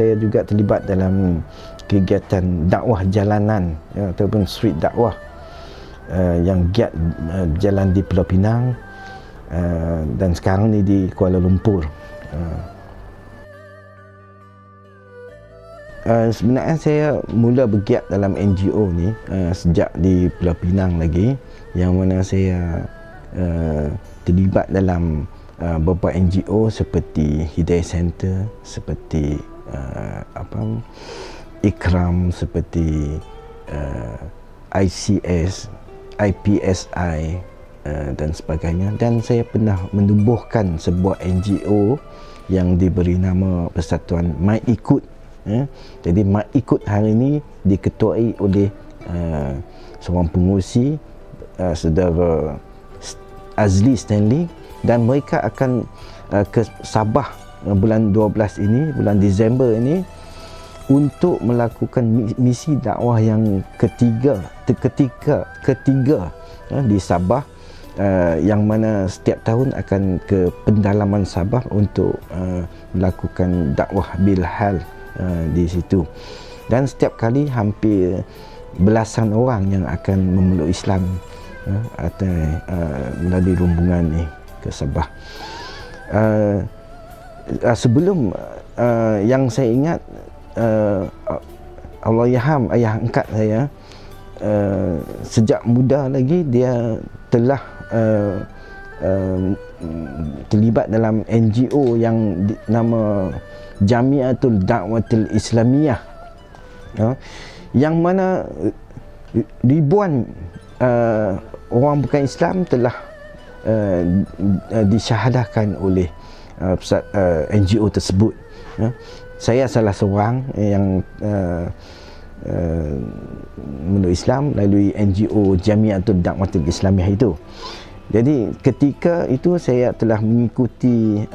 saya juga terlibat dalam kegiatan dakwah jalanan ataupun street dakwah yang giat jalan di Pulau Pinang dan sekarang ni di Kuala Lumpur. Sebenarnya saya mula bergiat dalam NGO ni sejak di Pulau Pinang lagi, yang mana saya terlibat dalam beberapa NGO seperti Hidayah Center, seperti Ikram, seperti ICS, IPSI dan sebagainya. Dan saya pernah menubuhkan sebuah NGO yang diberi nama Persatuan Mai Ikut. Jadi Mai Ikut hari ini diketuai oleh seorang pengurusi, saudara Azli Stanley, dan mereka akan ke Sabah bulan 12 ini, bulan Disember ini, untuk melakukan misi dakwah yang ketiga di Sabah, yang mana setiap tahun akan ke pendalaman Sabah untuk melakukan dakwah bilhal di situ. Dan setiap kali hampir belasan orang yang akan memeluk Islam melalui rombongan ni ke Sabah. Sebelum yang saya ingat, Allahyarham ayah angkat saya, sejak muda lagi dia telah terlibat dalam NGO yang nama Jamiatul Da'watul Islamiyah, yang mana ribuan orang bukan Islam telah disyahadahkan oleh NGO tersebut. Saya salah seorang yang memeluk Islam melalui NGO Jamiatul Da'watul Islamiyah itu. Jadi ketika itu saya telah mengikuti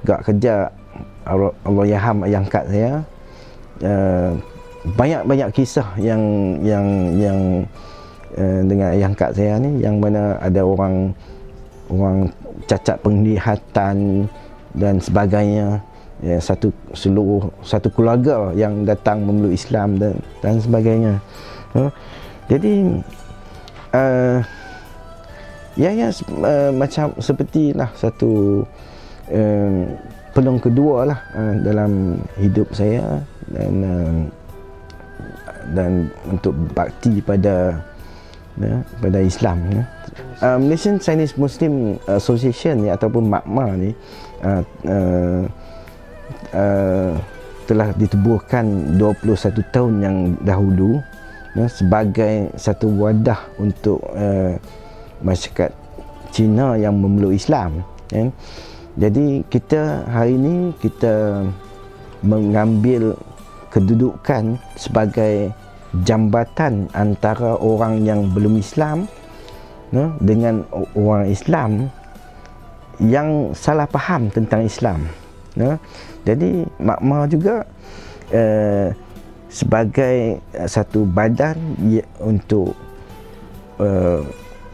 gerak kerja Allahyarham ayah angkat saya. Banyak kisah yang dengan ayah angkat saya ni, yang mana ada orang cacat penglihatan dan sebagainya, satu keluarga yang datang memeluk Islam dan sebagainya. Jadi macam sepertilah satu peluang kedua lah dalam hidup saya, dan untuk bakti pada Islam. Malaysian Chinese Muslim Association ni, ataupun MACMA ni, telah ditubuhkan 21 tahun yang dahulu sebagai satu wadah untuk masyarakat Cina yang memeluk Islam. Jadi kita hari ini kita mengambil kedudukan sebagai jambatan antara orang yang belum Islam dengan orang Islam yang salah faham tentang Islam. Jadi MACMA juga sebagai satu badan untuk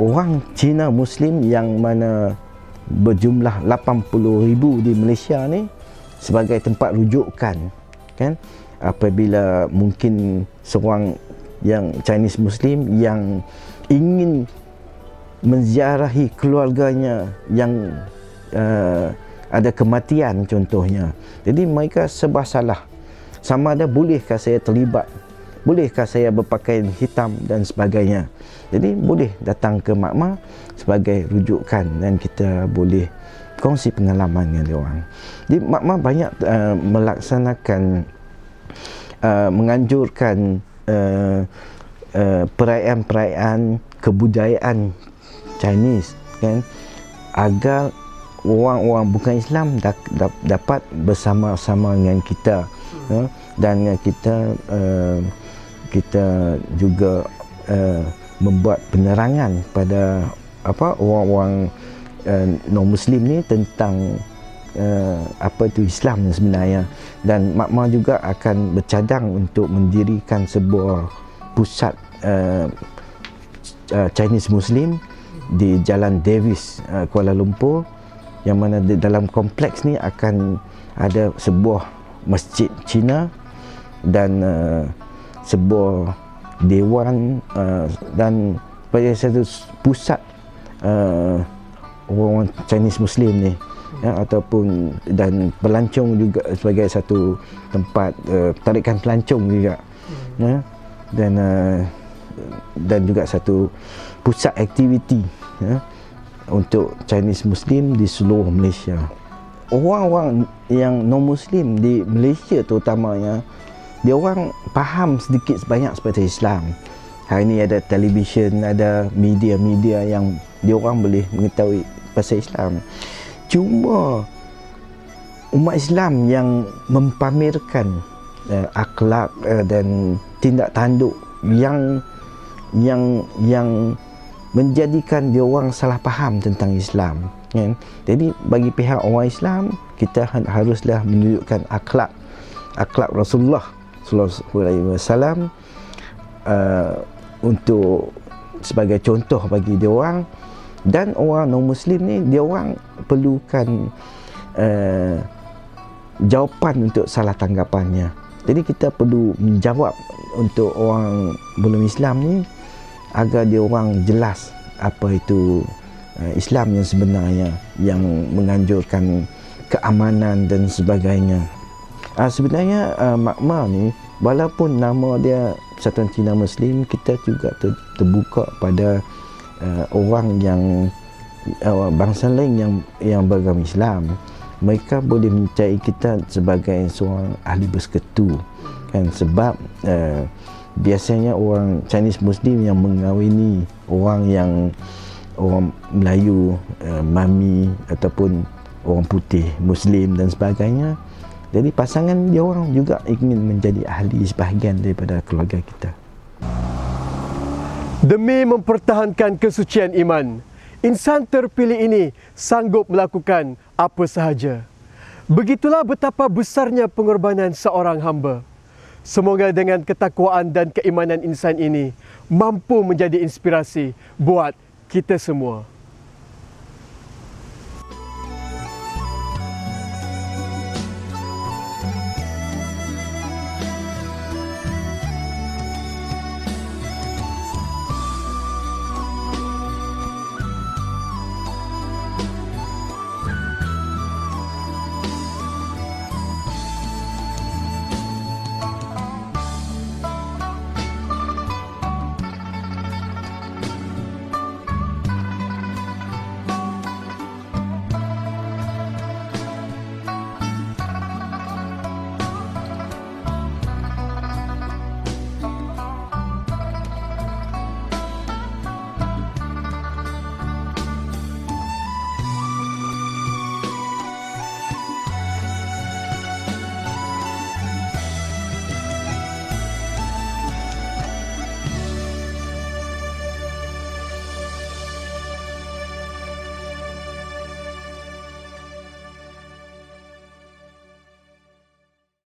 orang Cina Muslim yang mana berjumlah 80,000 di Malaysia ni, sebagai tempat rujukan, kan, apabila mungkin seorang yang Chinese Muslim yang ingin menziarahi keluarganya yang ada kematian contohnya. Jadi mereka serba salah, sama ada bolehkah saya terlibat, bolehkah saya berpakaian hitam dan sebagainya. Jadi boleh datang ke MACMA sebagai rujukan dan kita boleh kongsi pengalaman dengan diorang. Jadi MACMA banyak melaksanakan, menganjurkan perayaan-perayaan kebudayaan Chinese, kan, agar orang-orang bukan Islam dapat bersama-sama dengan kita, dan kita juga membuat penerangan pada orang-orang non-Muslim ni tentang apa itu Islam sebenarnya. Dan MACMA juga akan bercadang untuk mendirikan sebuah pusat Chinese Muslim di Jalan Davis, Kuala Lumpur, yang mana di dalam kompleks ni akan ada sebuah masjid Cina dan sebuah dewan dan sebagai satu pusat orang Chinese Muslim ni, ataupun dan pelancong juga sebagai satu tempat tarikan pelancong juga, dan juga satu pusat aktiviti untuk Chinese Muslim di seluruh Malaysia. Orang-orang yang non-Muslim di Malaysia terutamanya, dia orang faham sedikit sebanyak seperti Islam. Hari ini ada televisyen, ada media-media yang dia orang boleh mengetahui pasal Islam. Cuma umat Islam yang mempamerkan akhlak dan tindak tanduk yang menjadikan dia orang salah faham tentang Islam, kan? Jadi bagi pihak orang Islam, kita haruslah menunjukkan akhlak Rasulullah sallallahu alaihi wasallam untuk sebagai contoh bagi dia orang. Dan orang non Muslim ni, dia orang perlukan jawapan untuk salah tanggapannya. Jadi kita perlu menjawab untuk orang belum Islam ni agar dia orang jelas apa itu Islam yang sebenarnya, yang menganjurkan keamanan dan sebagainya. Sebenarnya Makmah ni, walaupun nama dia Persatuan Cina Muslim, kita juga terbuka pada orang yang bangsa lain yang beragama Islam. Mereka boleh mencari kita sebagai seorang ahli bersekutu, kan? Sebab biasanya orang Chinese Muslim yang mengahwini orang Melayu, Mami ataupun orang putih Muslim dan sebagainya. Jadi pasangan dia orang juga ingin menjadi ahli sebahagian daripada keluarga kita. Demi mempertahankan kesucian iman, insan terpilih ini sanggup melakukan apa sahaja. Begitulah betapa besarnya pengorbanan seorang hamba. Semoga dengan ketakwaan dan keimanan insan ini mampu menjadi inspirasi buat kita semua.